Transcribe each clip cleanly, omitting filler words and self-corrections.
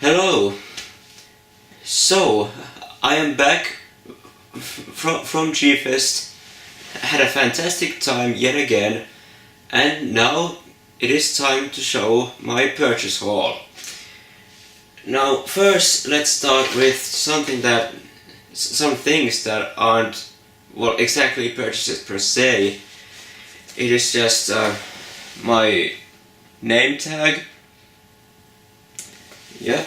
Hello. So, I am back from G-Fest. Had a fantastic time yet again, and now it is time to show my purchase haul. Now, first let's start with some things that aren't, well, exactly purchases per se. It is just my name tag. Yeah,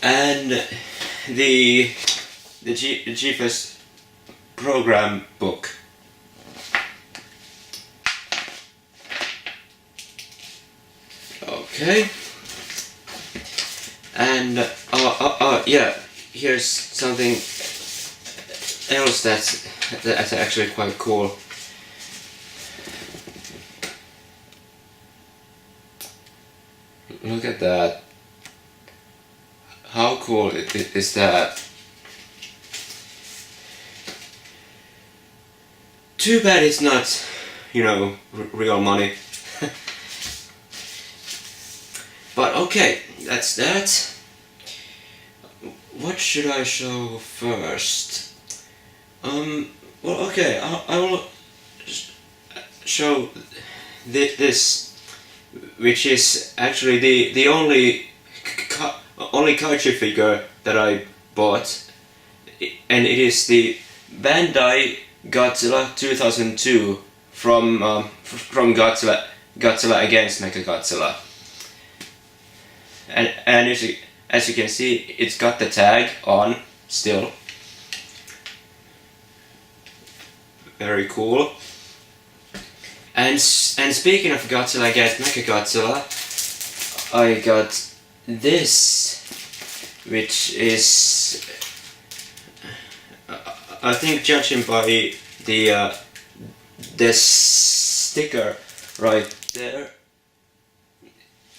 and the G-Fest program book. Okay, and yeah, here's something else that's actually quite cool. Look at that. How cool is that? Too bad it's not, real money. But okay, that's that. What should I show first? Well, okay, I will show this, which is actually the only kaiju figure that I bought, and it is the Bandai Godzilla 2002 from Godzilla Against Mechagodzilla. And as you can see, it's got the tag on still. Very cool. And speaking of Godzilla Against Mechagodzilla, I got this, which is, I think, judging by the sticker right there,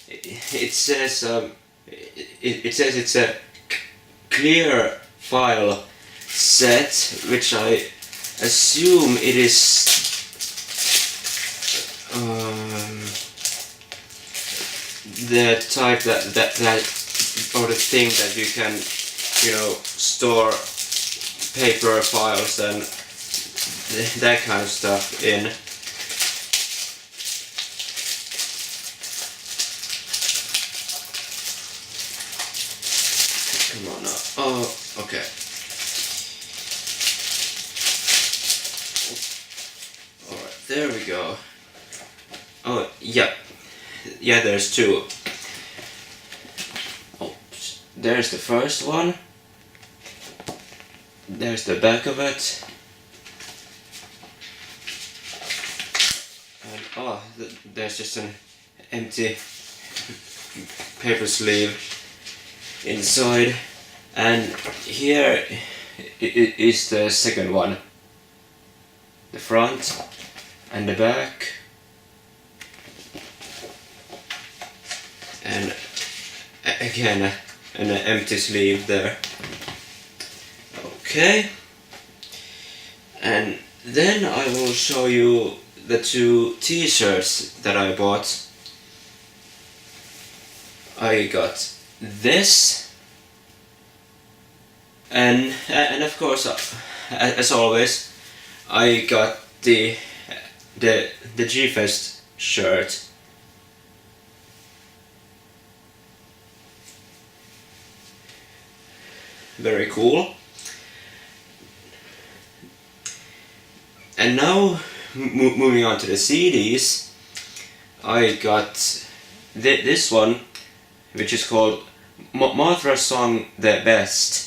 it says it's a clear file set, which I assume it is the type that or the thing that you can store paper files and that kind of stuff in. Come on now. Oh, okay. Alright, there we go. Oh, yeah. Yeah, there's two. Oh, there's the first one. There's the back of it. And there's just an empty paper sleeve inside. And here is the second one. The front and the back. And again, an empty sleeve there. Okay. And then I will show you the two t-shirts that I bought. I got this, and of course, as always, I got the G-Fest shirt. Very cool. And now, moving on to the CDs, I got this one, which is called Mothra's Song The Best.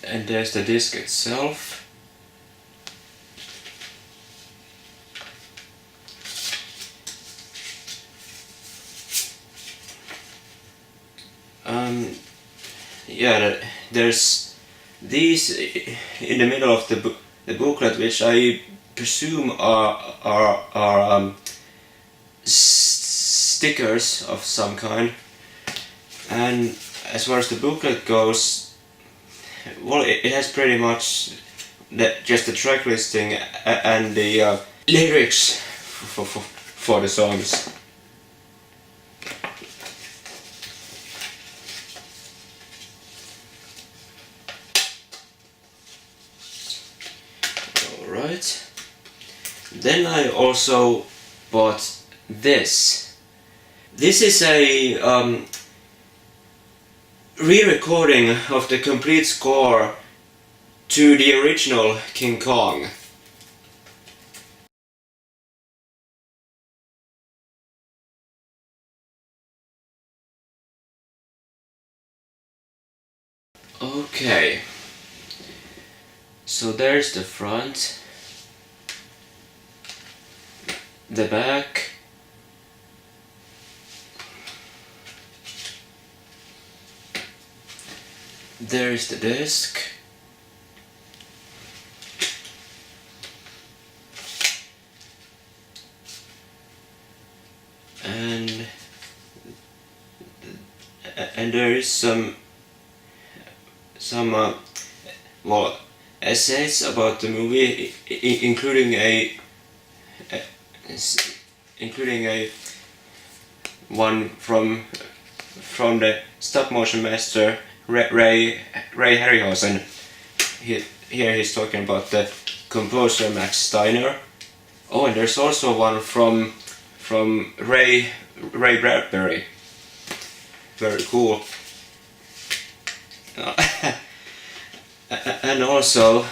And there's the disc itself. Yeah, there's these in the middle of the booklet, which I presume are stickers of some kind. And as far as the booklet goes, well, it has pretty much just the track listing and the lyrics for the songs. Alright. Then I also bought this. This is a re-recording of the complete score to the original King Kong. Okay, so there's the front, the back, there's the disc, and there is some well, essays about the movie, including a one from the stop motion master Ray Harryhausen. Here he's talking about the composer Max Steiner. Oh, and there's also one from Ray Bradbury. Very cool. And also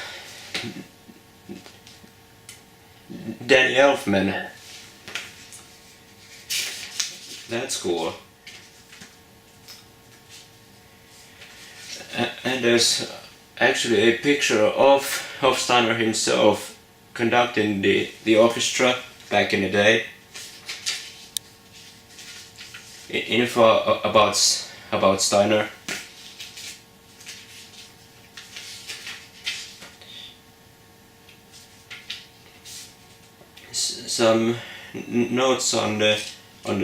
Danny Elfman. That's cool. And there's actually a picture of Steiner himself conducting the orchestra back in the day. Info about Steiner. Some notes on the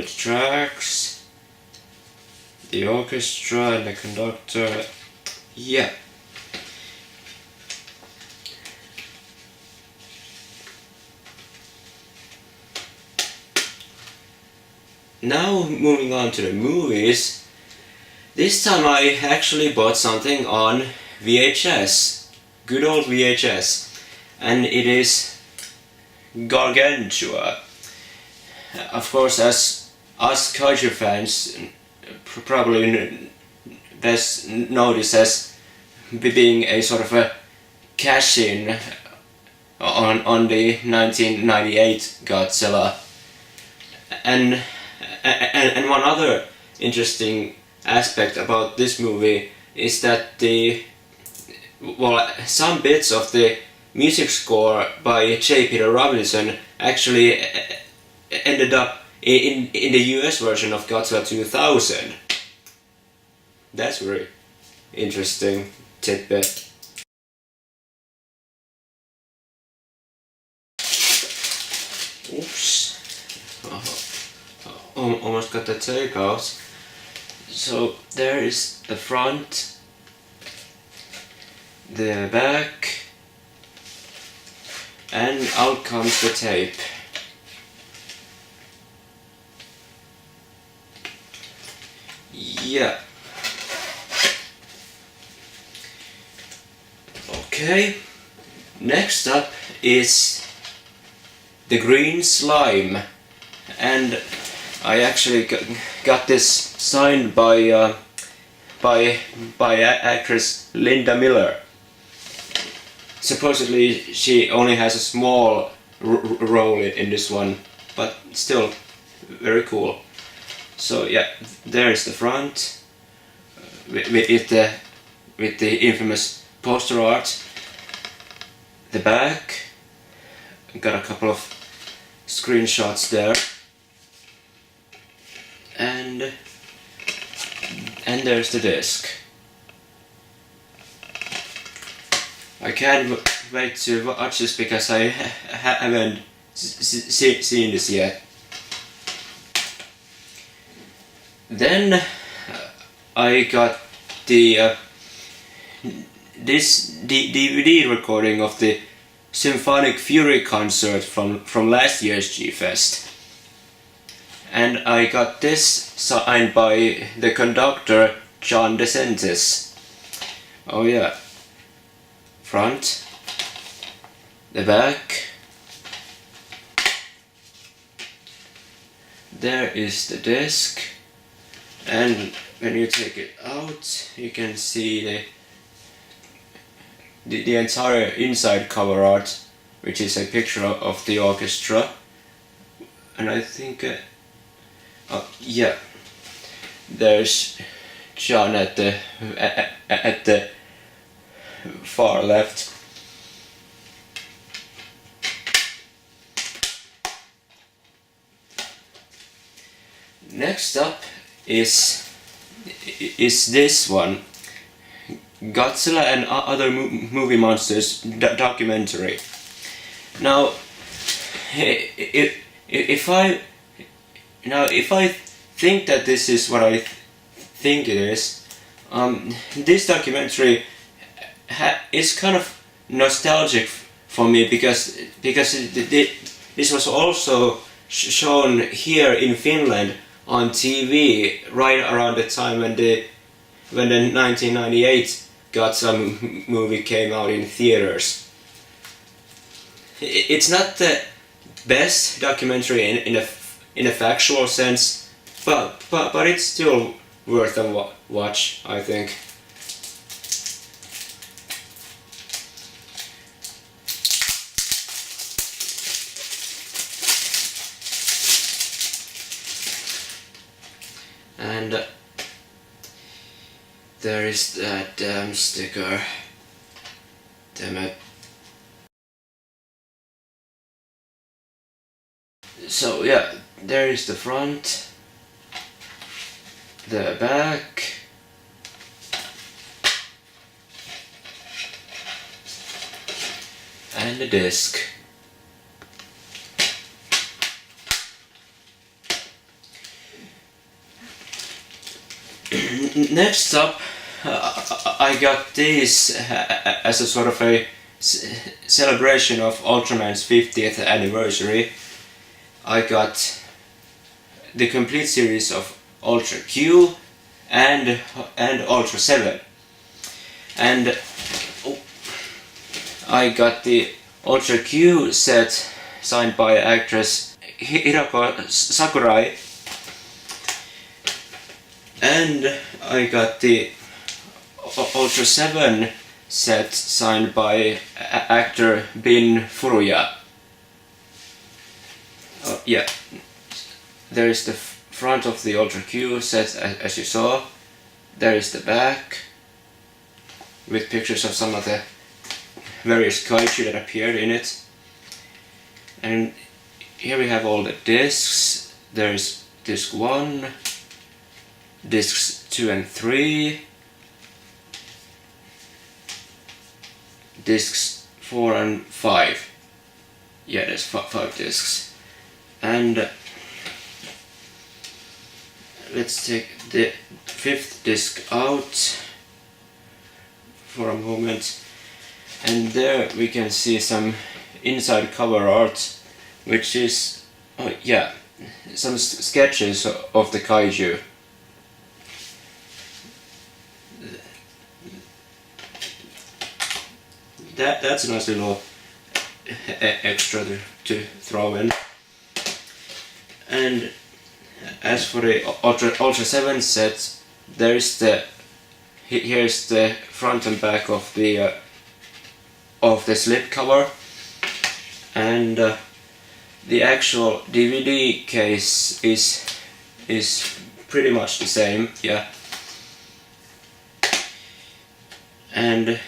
tracks, the orchestra and the conductor. Yeah. Now moving on to the movies. This time I actually bought something on VHS. Good old VHS. And it is Gargantua. Of course, as us kaiju fans probably best know this as being a sort of a cash-in on the 1998 Godzilla. And one other interesting aspect about this movie is that some bits of the music score by J. Peter Robinson actually ended up in the US version of Godzilla 2000. That's very interesting tidbit. Oops. Almost got the tape out. So there is the front, the back, and out comes the tape. Yeah. Okay. Next up is the green slime, and I actually got this signed by actress Linda Miller. Supposedly she only has a small role in this one, but still very cool. So yeah, there's the front with the infamous poster art. The back, got a couple of screenshots there, and there's the disc. I can't wait to watch this because I haven't seen this yet. Then I got the this DVD recording of the Symphonic Fury concert from last year's G-Fest. And I got this signed by the conductor John DeSantis. Oh yeah. Front, the back. There is the disc, and when you take it out, you can see the entire inside cover art, which is a picture of the orchestra. And I think, yeah, there's John at the far left. Next up is this one, Godzilla and Other Movie Monsters documentary. Now, if I think that this is what I think it is, this documentary is kind of nostalgic for me because this was also shown here in Finland on TV right around the time when the 1998 Godzilla movie came out in theaters. It's not the best documentary in a factual sense, but it's still worth a watch, I think. And there is that damn sticker. Damn it. So yeah, there is the front, the back, and the disc. Next up, I got this as a sort of a celebration of Ultraman's 50th anniversary. I got the complete series of Ultra Q and Ultra 7. And I got the Ultra Q set signed by actress Hiroko Sakurai. And I got the Ultra 7 set signed by actor Bin Furuya. Yeah, there is the front of the Ultra Q set as you saw. There is the back with pictures of some of the various kaiju that appeared in it. And here we have all the discs. There's disc 1, discs 2 and 3, discs 4 and 5. Yeah, there's 5 discs. And let's take the 5th disc out for a moment. And there we can see some inside cover art, which is, oh yeah, some sketches of the kaiju. That's a nice little extra to throw in. And as for the Ultra 7 set, here's the front and back of the slip cover, and the actual DVD case is pretty much the same, yeah. And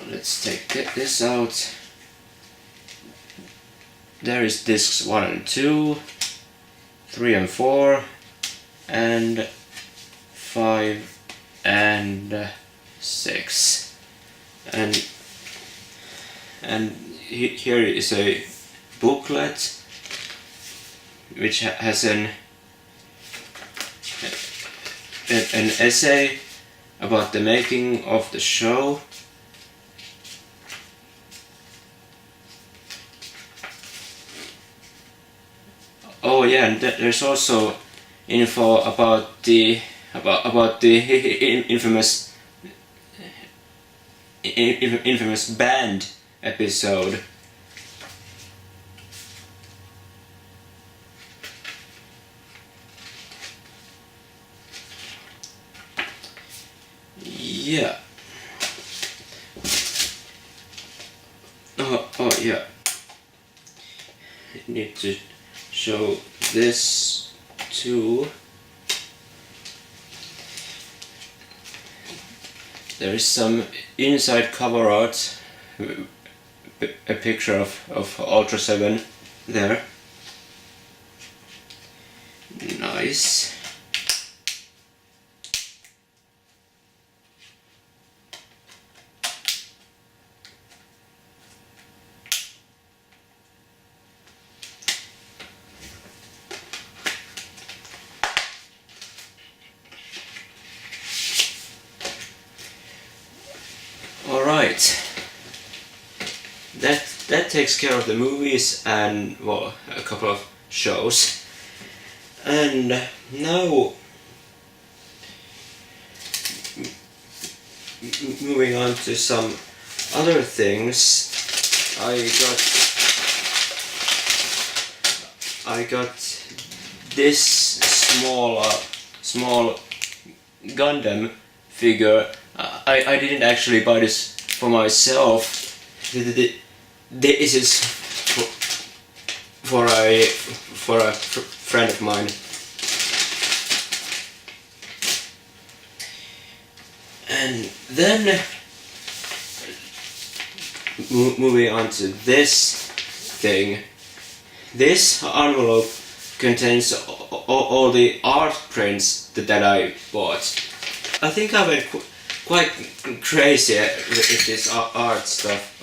let's take this out. There is discs 1 and 2, 3 and 4, and 5 and 6. And here is a booklet which has an essay about the making of the show. Oh yeah, and there's also info about the infamous band episode. Yeah. Oh yeah. I need to show this too. There is some inside cover art, a picture of Ultra 7 there. Nice. Alright, that takes care of the movies and, well, a couple of shows. And now moving on to some other things. I got this small Gundam figure. I didn't actually buy this for myself. This is for a friend of mine. And then moving on to this thing. This envelope contains all the art prints that I bought. I think I went quite crazy with this art stuff.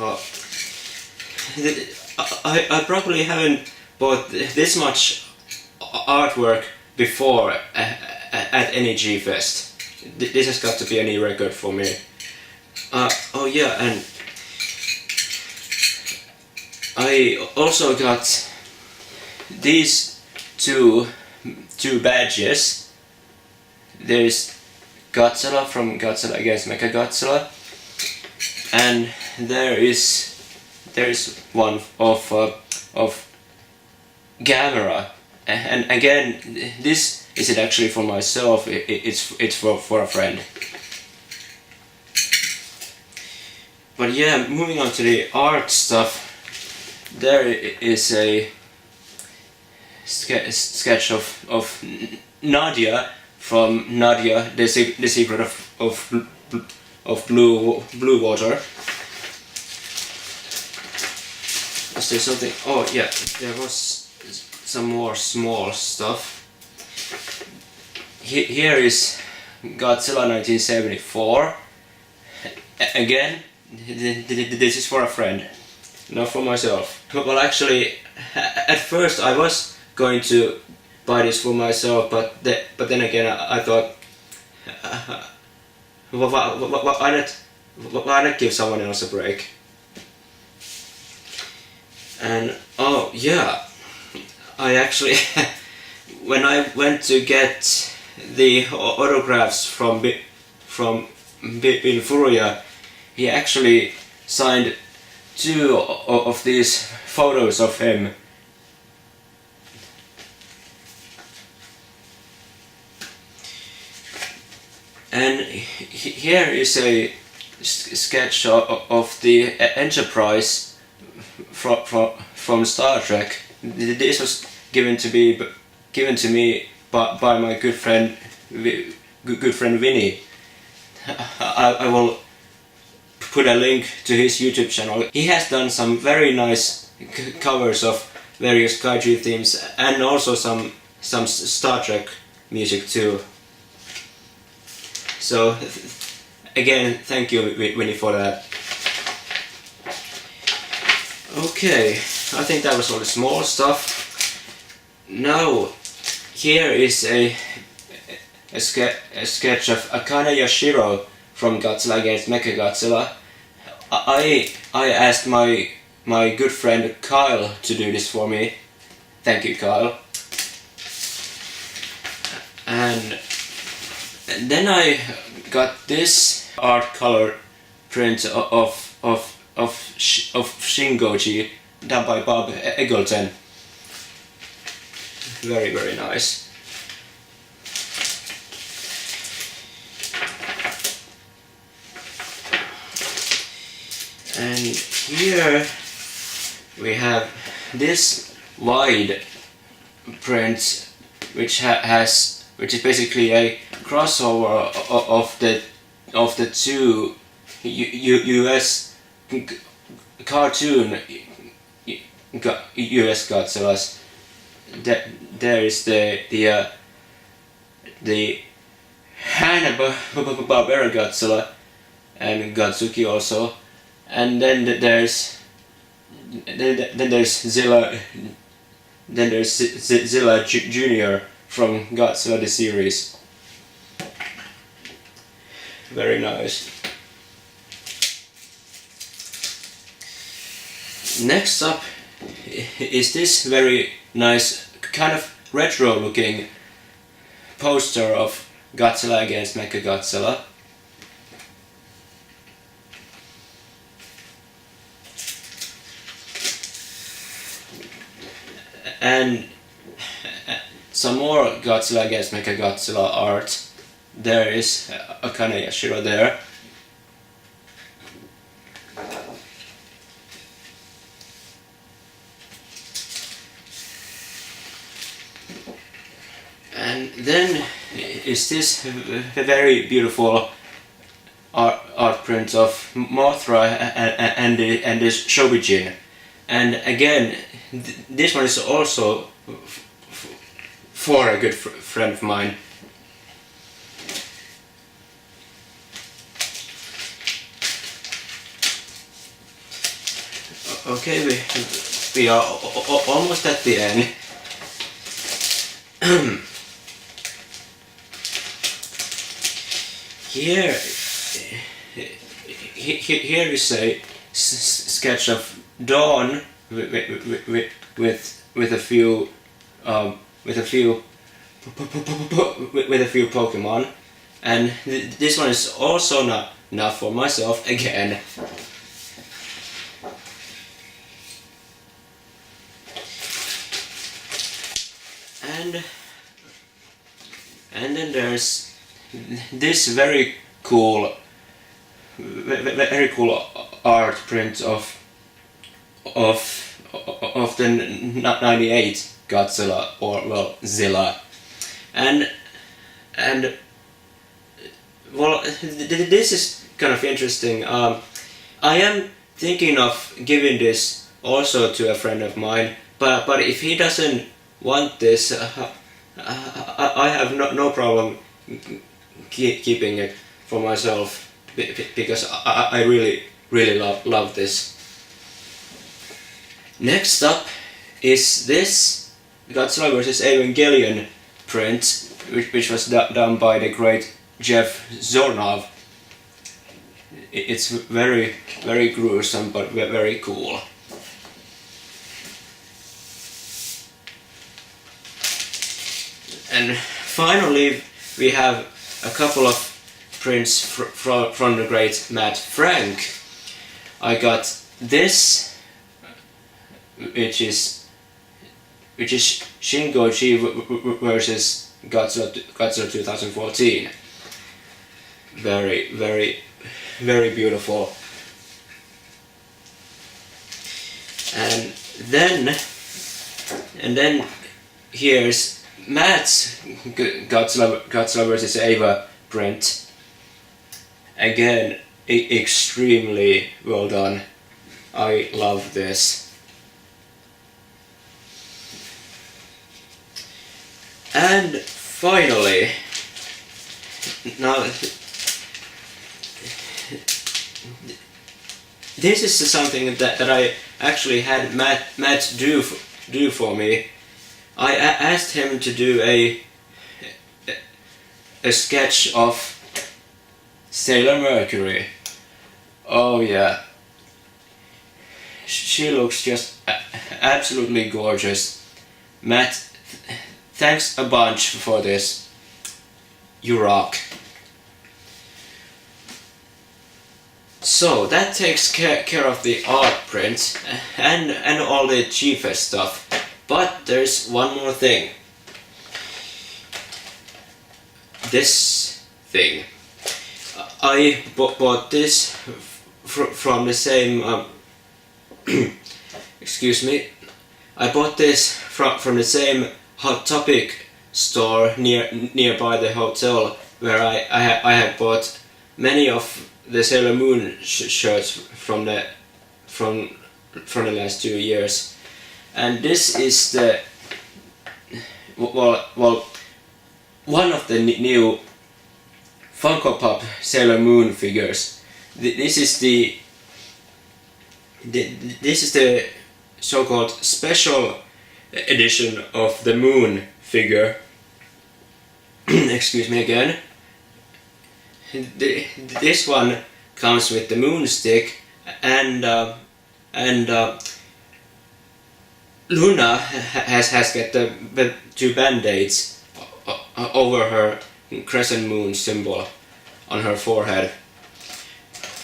I probably haven't bought this much artwork before at any G-Fest. This has got to be any record for me. Oh yeah, and I also got these two badges. There's Godzilla from Godzilla Against Mechagodzilla, and there is one of Gamera, and again this isn't actually for myself. It's for a friend. But yeah, moving on to the art stuff. There is a sketch of Nadia from Nadia, the Secret of Blue Water. Is there something? Oh yeah, there was some more small stuff. Here is Godzilla 1974. Again, this is for a friend, not for myself. Well, actually, at first I was going to buy this for myself, but then again I thought, why not give someone else a break? And oh yeah, I actually when I went to get the autographs from Bill Furuya, he actually signed 2 of these photos of him. And here is a sketch of the Enterprise from Star Trek. This was given to me by my good friend Vinny. I will put a link to his YouTube channel. He has done some very nice covers of various kaiju themes and also some Star Trek music too. So again, thank you Winnie for that. Okay, I think that was all the small stuff. Now here is a sketch of Akane Yashiro from Godzilla against Mechagodzilla, I asked my good friend Kyle to do this for me. Thank you, Kyle. And then I got this art color print of Shingoji done by Bob Eggleton. Very, very nice. And here we have this wide print, which is basically a crossover of the two US cartoon US Godzillas. There is the Hanna-Barbera Godzilla and Godzuki also, and then there's Zilla. Then there's Zilla Jr. from Godzilla the series. Very nice. Next up is this very nice, kind of retro looking poster of Godzilla against Mechagodzilla. And some more Godzilla against Mechagodzilla art. There is Akane Yashiro there. And then is this very beautiful art print of Mothra and the Shobijin. And again, this one is also for a good friend of mine. Okay, we are almost at the end. Here is a sketch of Dawn with a few Pokemon, and this one is also not for myself again. And then there's this very cool art print of the 98 Godzilla, or well, Zilla, and well, this is kind of interesting. I am thinking of giving this also to a friend of mine, but if he doesn't want this, I have no problem keeping it for myself, because I really love this. Next up is this Godzilla vs. Evangelion print, which was done by the great Jeff Zornov. It's very gruesome, but very cool. And finally, we have a couple of prints from the great Matt Frank. I got this, which is Shingoji versus Godzilla 2014. Very beautiful. And then here's Matt's Godzilla vs. Ava print. Again, extremely well done. I love this. And finally, now this is something that I actually had Matt do for me. I asked him to do a sketch of Sailor Mercury. Oh yeah. She looks just absolutely gorgeous. Matt, thanks a bunch for this. You rock. So that takes care of the art print and all the XXIII stuff. But there's one more thing. This thing. I bought this from the same excuse me. I bought this from the same Hot Topic store nearby the hotel where I have bought many of the Sailor Moon shirts from the last 2 years, and this is the well one of the new Funko Pop Sailor Moon figures. This is the so-called special edition of the Moon figure. Excuse me again. This one comes with the moon stick and Luna has got the 2 band-aids over her crescent moon symbol on her forehead.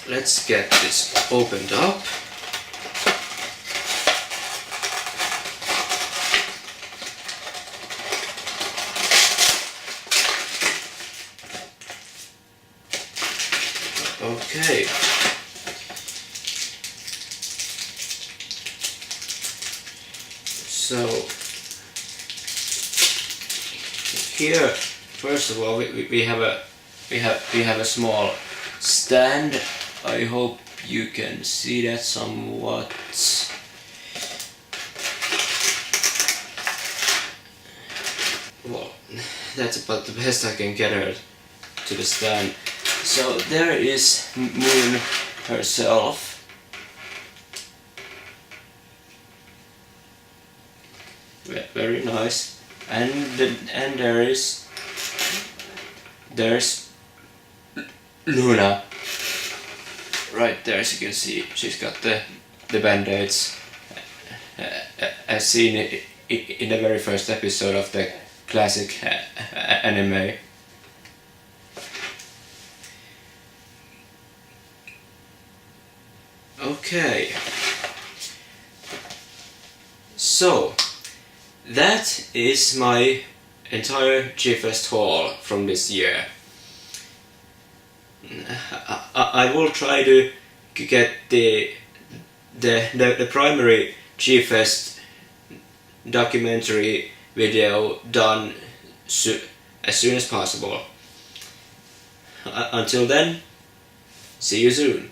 Let's get this opened up. Okay. So here, first of all, we have a small stand. I hope you can see that somewhat. Well, that's about the best I can get her to the stand. So there is Moon herself. Very nice. And there's Luna. Right there, as you can see, she's got the band-aids as seen in the very first episode of the classic anime. Okay, so that is my entire XXIII haul from this year. I will try to get the primary XXIII documentary video done as soon as possible. Until then, see you soon.